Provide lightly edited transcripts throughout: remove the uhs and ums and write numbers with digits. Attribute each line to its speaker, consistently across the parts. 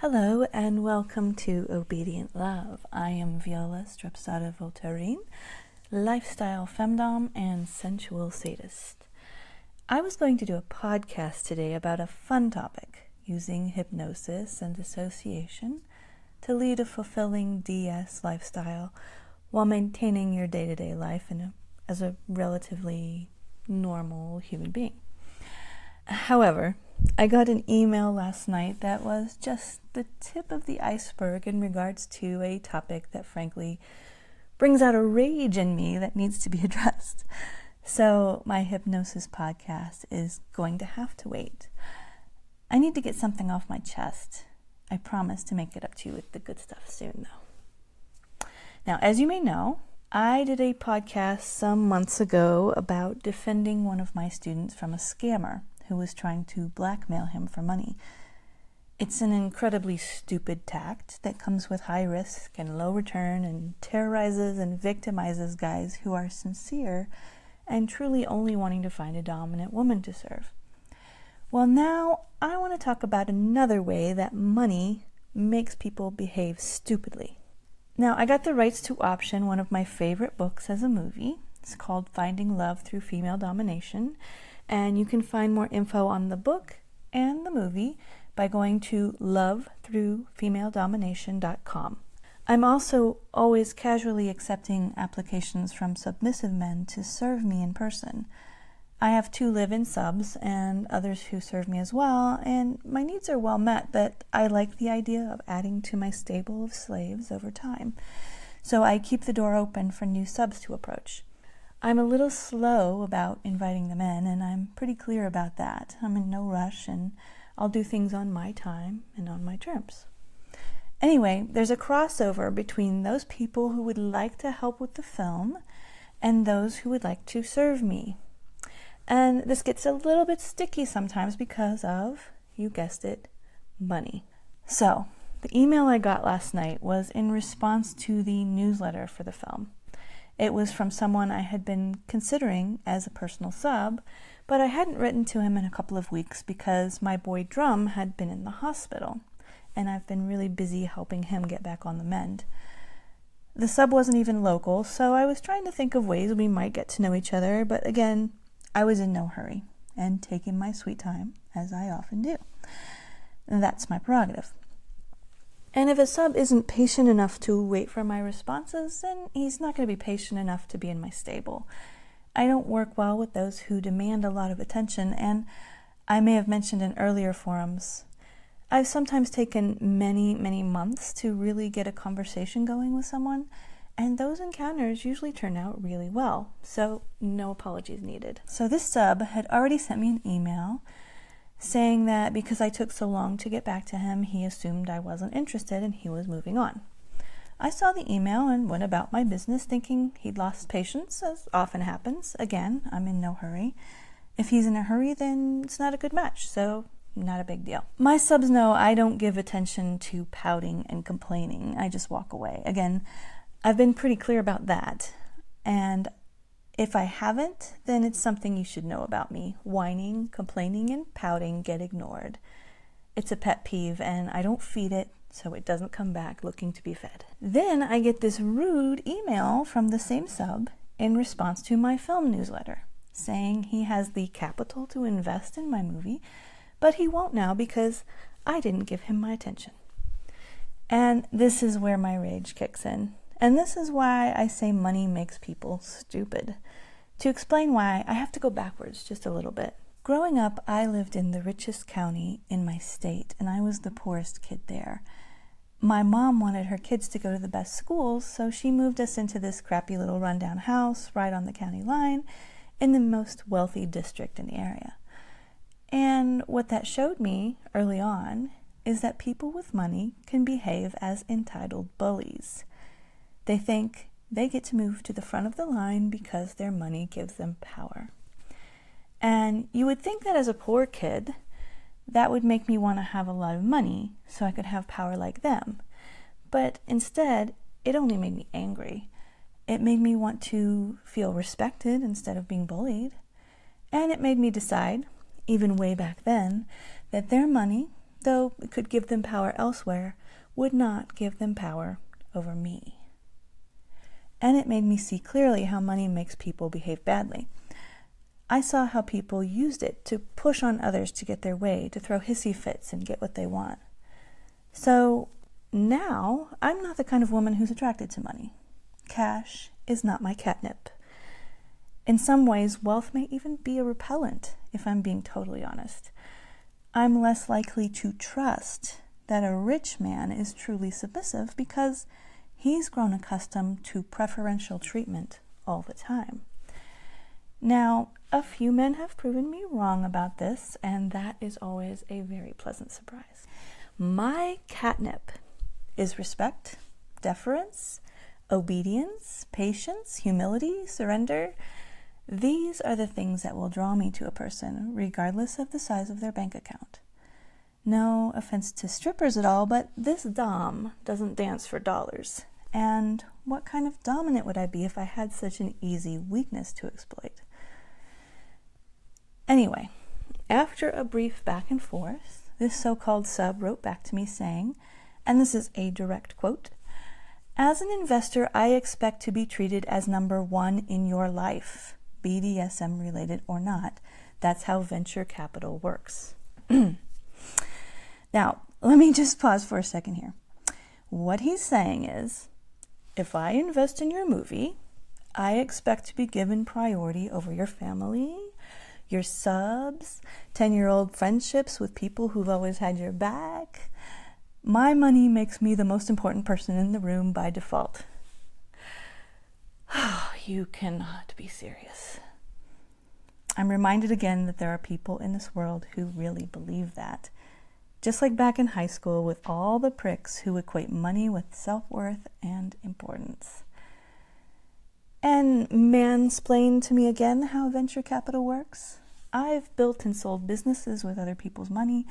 Speaker 1: Hello and welcome to Obedient Love. I am Viola Strepsada Voltairine, lifestyle femdom and sensual sadist. I was going to do a podcast today about a fun topic, using hypnosis and dissociation to lead a fulfilling DS lifestyle while maintaining your day-to-day life as a relatively normal human being. However, I got an email last night that was just the tip of the iceberg in regards to a topic that frankly brings out a rage in me that needs to be addressed. So my hypnosis podcast is going to have to wait. I need to get something off my chest. I promise to make it up to you with the good stuff soon, though. Now, as you may know, I did a podcast some months ago about defending one of my students from a scammer who was trying to blackmail him for money. It's an incredibly stupid tact that comes with high risk and low return and terrorizes and victimizes guys who are sincere and truly only wanting to find a dominant woman to serve. Well, now I want to talk about another way that money makes people behave stupidly. Now, I got the rights to option one of my favorite books as a movie. It's called Finding Love Through Female Domination. And you can find more info on the book and the movie by going to lovethroughfemaledomination.com. I'm also always casually accepting applications from submissive men to serve me in person. I have 2 live-in subs and others who serve me as well, and my needs are well met, but I like the idea of adding to my stable of slaves over time. So I keep the door open for new subs to approach. I'm a little slow about inviting them in, and I'm pretty clear about that. I'm in no rush, and I'll do things on my time and on my terms. Anyway, there's a crossover between those people who would like to help with the film and those who would like to serve me. And this gets a little bit sticky sometimes because of, you guessed it, money. So, the email I got last night was in response to the newsletter for the film. It was from someone I had been considering as a personal sub, but I hadn't written to him in a couple of weeks because my boy Drum had been in the hospital, and I've been really busy helping him get back on the mend. The sub wasn't even local, so I was trying to think of ways we might get to know each other, but again, I was in no hurry and taking my sweet time, as I often do. And that's my prerogative. And if a sub isn't patient enough to wait for my responses, then he's not going to be patient enough to be in my stable. I don't work well with those who demand a lot of attention, and I may have mentioned in earlier forums, I've sometimes taken many months to really get a conversation going with someone, and those encounters usually turn out really well, so no apologies needed. So this sub had already sent me an email saying that because I took so long to get back to him, he assumed I wasn't interested and he was moving on. I saw the email and went about my business thinking he'd lost patience, as often happens. Again, I'm in no hurry. If he's in a hurry, then it's not a good match, so not a big deal. My subs know I don't give attention to pouting and complaining. I just walk away. Again, I've been pretty clear about that, and if I haven't, then it's something you should know about me. Whining, complaining, and pouting get ignored. It's a pet peeve, and I don't feed it, so it doesn't come back looking to be fed. Then I get this rude email from the same sub in response to my film newsletter, saying he has the capital to invest in my movie, but he won't now because I didn't give him my attention. And this is where my rage kicks in. And this is why I say money makes people stupid. To explain why, I have to go backwards just a little bit. Growing up, I lived in the richest county in my state, and I was the poorest kid there. My mom wanted her kids to go to the best schools, so she moved us into this crappy little rundown house right on the county line in the most wealthy district in the area. And what that showed me early on is that people with money can behave as entitled bullies. They think they get to move to the front of the line because their money gives them power. And you would think that as a poor kid, that would make me want to have a lot of money so I could have power like them. But instead, it only made me angry. It made me want to feel respected instead of being bullied. And it made me decide, even way back then, that their money, though it could give them power elsewhere, would not give them power over me. And it made me see clearly how money makes people behave badly. I saw how people used it to push on others to get their way, to throw hissy fits and get what they want. So now I'm not the kind of woman who's attracted to money. Cash is not my catnip. In some ways, wealth may even be a repellent, if I'm being totally honest. I'm less likely to trust that a rich man is truly submissive because he's grown accustomed to preferential treatment all the time. Now, a few men have proven me wrong about this, and that is always a very pleasant surprise. My catnip is respect, deference, obedience, patience, humility, surrender. These are the things that will draw me to a person, regardless of the size of their bank account. No offense to strippers at all, but this dom doesn't dance for dollars. And what kind of dominant would I be if I had such an easy weakness to exploit? Anyway, after a brief back and forth, this so-called sub wrote back to me saying, and this is a direct quote, "As an investor, I expect to be treated as number one in your life, BDSM related or not. That's how venture capital works." Now, let me just pause for a second here. What he's saying is, if I invest in your movie, I expect to be given priority over your family, your subs, 10-year-old friendships with people who've always had your back. My money makes me the most important person in the room by default. You cannot be serious. I'm reminded again that there are people in this world who really believe that. Just like back in high school with all the pricks who equate money with self-worth and importance. And mansplain to me again how venture capital works. I've built and sold businesses with other people's money.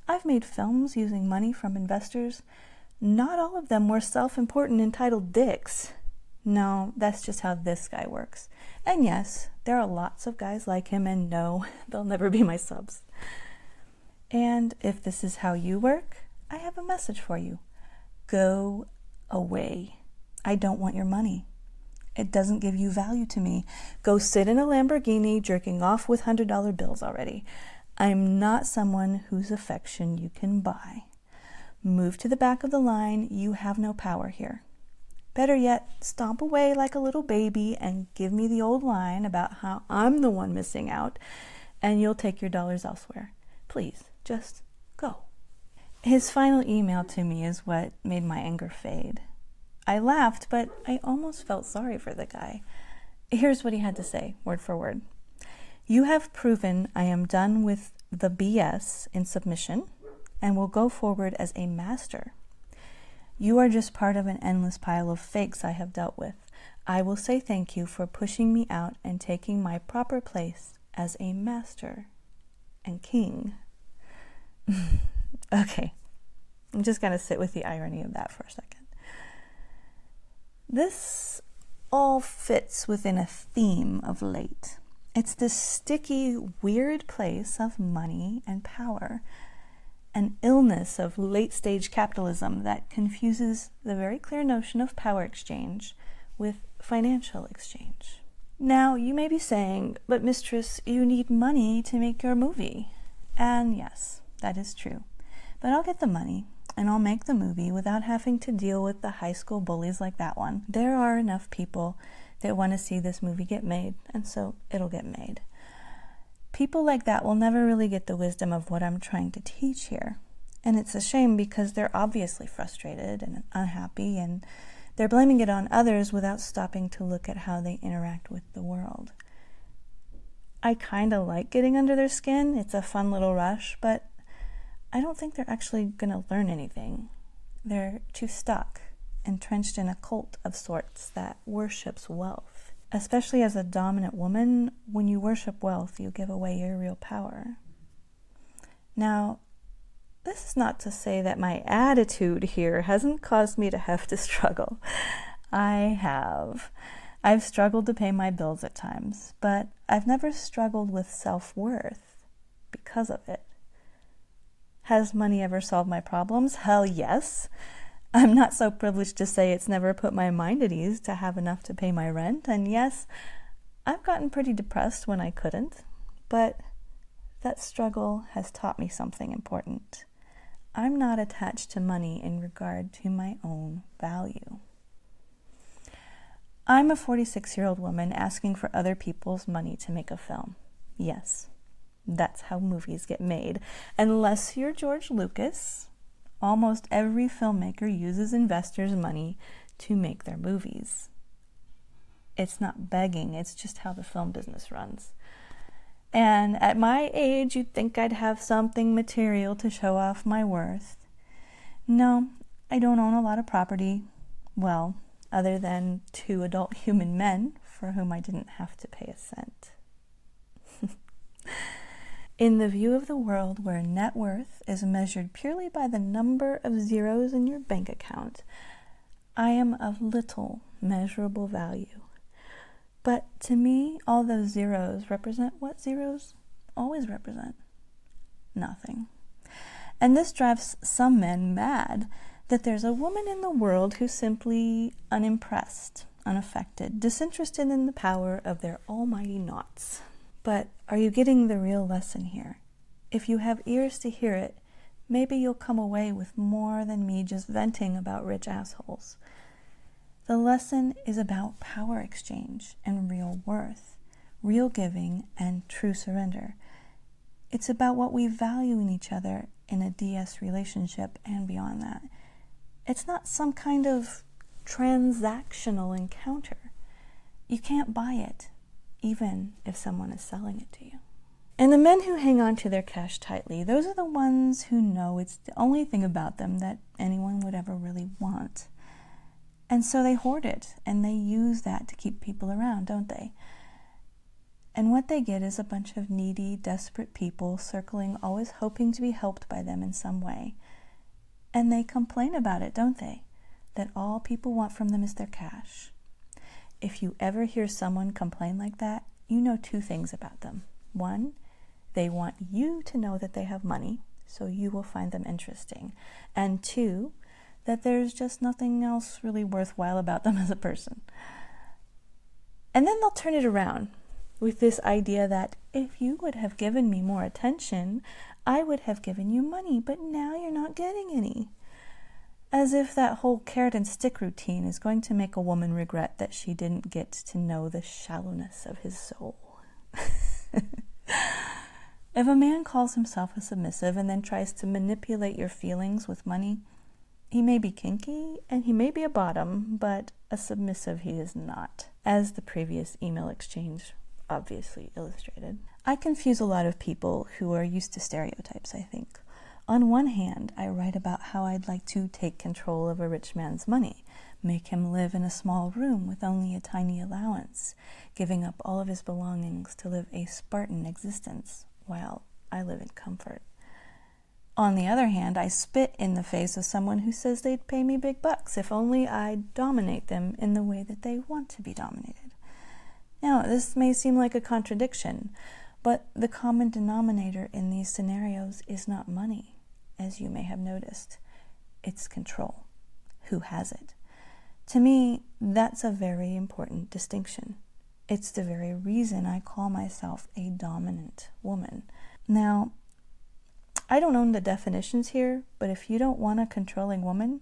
Speaker 1: I've made films using money from investors. Not all of them were self-important entitled dicks. No, that's just how this guy works. And yes, there are lots of guys like him, and no, they'll never be my subs. And if this is how you work, I have a message for you. Go away. I don't want your money. It doesn't give you value to me. Go sit in a Lamborghini jerking off with $100 bills already. I'm not someone whose affection you can buy. Move to the back of the line. You have no power here. Better yet, stomp away like a little baby and give me the old line about how I'm the one missing out, and you'll take your dollars elsewhere. Please, just go. His final email to me is what made my anger fade. I laughed, but I almost felt sorry for the guy. Here's what he had to say, word for word. "You have proven I am done with the BS in submission and will go forward as a master. You are just part of an endless pile of fakes I have dealt with. I will say thank you for pushing me out and taking my proper place as a master and king." Okay, I'm just going to sit with the irony of that for a second. This all fits within a theme of late. It's this sticky, weird place of money and power, an illness of late-stage capitalism that confuses the very clear notion of power exchange with financial exchange. Now, you may be saying, "But mistress, you need money to make your movie." And yes, that is true. But I'll get the money, and I'll make the movie without having to deal with the high school bullies like that one. There are enough people that want to see this movie get made, and so it'll get made. People like that will never really get the wisdom of what I'm trying to teach here. And it's a shame because they're obviously frustrated and unhappy, and they're blaming it on others without stopping to look at how they interact with the world. I kind of like getting under their skin. It's a fun little rush, but I don't think they're actually going to learn anything. They're too stuck, entrenched in a cult of sorts that worships wealth. Especially as a dominant woman, when you worship wealth, you give away your real power. Now, this is not to say that my attitude here hasn't caused me to have to struggle. I have. I've struggled to pay my bills at times, but I've never struggled with self-worth because of it. Has money ever solved my problems? Hell yes. I'm not so privileged to say it's never put my mind at ease to have enough to pay my rent, and yes, I've gotten pretty depressed when I couldn't, but that struggle has taught me something important. I'm not attached to money in regard to my own value. I'm a 46-year-old woman asking for other people's money to make a film. Yes, that's how movies get made. Unless you're George Lucas, almost every filmmaker uses investors' money to make their movies. It's not begging, it's just how the film business runs. And at my age, you'd think I'd have something material to show off my worth. No, I don't own a lot of property. Well, other than 2 adult human men for whom I didn't have to pay a cent. In the view of the world where net worth is measured purely by the number of zeros in your bank account, I am of little measurable value. But to me, all those zeros represent what zeros always represent. Nothing. And this drives some men mad that there's a woman in the world who's simply unimpressed, unaffected, disinterested in the power of their almighty knots. But are you getting the real lesson here? If you have ears to hear it, maybe you'll come away with more than me just venting about rich assholes. The lesson is about power exchange and real worth, real giving and true surrender. It's about what we value in each other in a DS relationship and beyond that. It's not some kind of transactional encounter. You can't buy it, even if someone is selling it to you. And the men who hang on to their cash tightly, those are the ones who know it's the only thing about them that anyone would ever really want. And so they hoard it, and they use that to keep people around, don't they? And what they get is a bunch of needy, desperate people circling, always hoping to be helped by them in some way. And they complain about it, don't they? That all people want from them is their cash. If you ever hear someone complain like that, you know 2 things about them. 1, they want you to know that they have money, so you will find them interesting. And 2, that there's just nothing else really worthwhile about them as a person. And then they'll turn it around with this idea that if you would have given me more attention, I would have given you money, but now you're not getting any. As if that whole carrot and stick routine is going to make a woman regret that she didn't get to know the shallowness of his soul. If a man calls himself a submissive and then tries to manipulate your feelings with money, he may be kinky and he may be a bottom, but a submissive he is not, as the previous email exchange obviously illustrated. I confuse a lot of people who are used to stereotypes, I think. On one hand, I write about how I'd like to take control of a rich man's money, make him live in a small room with only a tiny allowance, giving up all of his belongings to live a Spartan existence while I live in comfort. On the other hand, I spit in the face of someone who says they'd pay me big bucks if only I'd dominate them in the way that they want to be dominated. Now, this may seem like a contradiction, but the common denominator in these scenarios is not money, as you may have noticed. It's control. Who has it? To me, that's a very important distinction. It's the very reason I call myself a dominant woman. Now, I don't own the definitions here, but if you don't want a controlling woman,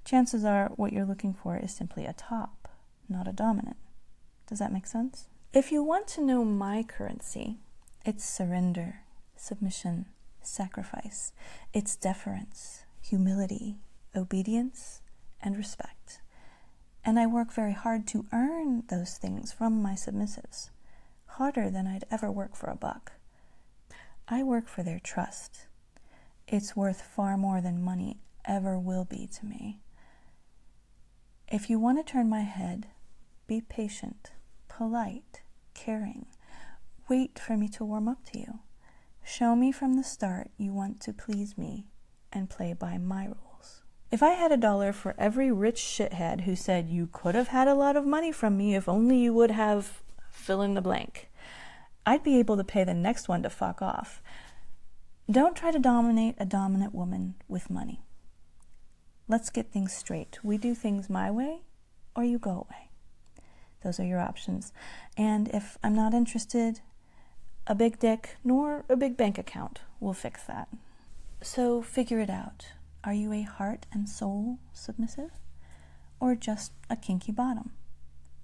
Speaker 1: chances are what you're looking for is simply a top, not a dominant. Does that make sense? If you want to know my currency, it's surrender, submission, sacrifice. It's deference, humility, obedience, and respect. And I work very hard to earn those things from my submissives, harder than I'd ever work for a buck. I work for their trust. It's worth far more than money ever will be to me. If you want to turn my head, be patient, polite, caring. Wait for me to warm up to you. Show me from the start you want to please me and play by my rules. If I had $1 for every rich shithead who said you could have had a lot of money from me if only you would have fill in the blank, I'd be able to pay the next one to fuck off. Don't try to dominate a dominant woman with money. Let's get things straight. We do things my way, or you go away. Those are your options. And if I'm not interested, a big dick nor a big bank account will fix that. So figure it out. Are you a heart and soul submissive, or just a kinky bottom?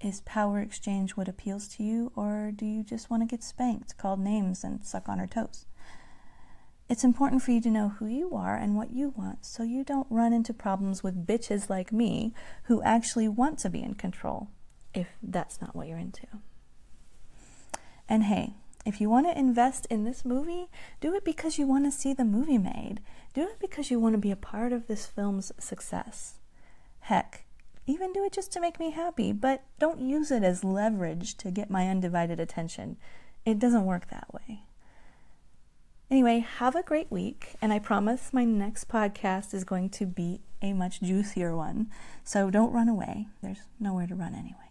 Speaker 1: Is power exchange what appeals to you, or do you just want to get spanked, called names, and suck on her toes? It's important for you to know who you are and what you want, so you don't run into problems with bitches like me who actually want to be in control, if that's not what you're into. And hey, if you want to invest in this movie, do it because you want to see the movie made. Do it because you want to be a part of this film's success. Heck, even do it just to make me happy, but don't use it as leverage to get my undivided attention. It doesn't work that way. Anyway, have a great week, and I promise my next podcast is going to be a much juicier one, so don't run away. There's nowhere to run anyway.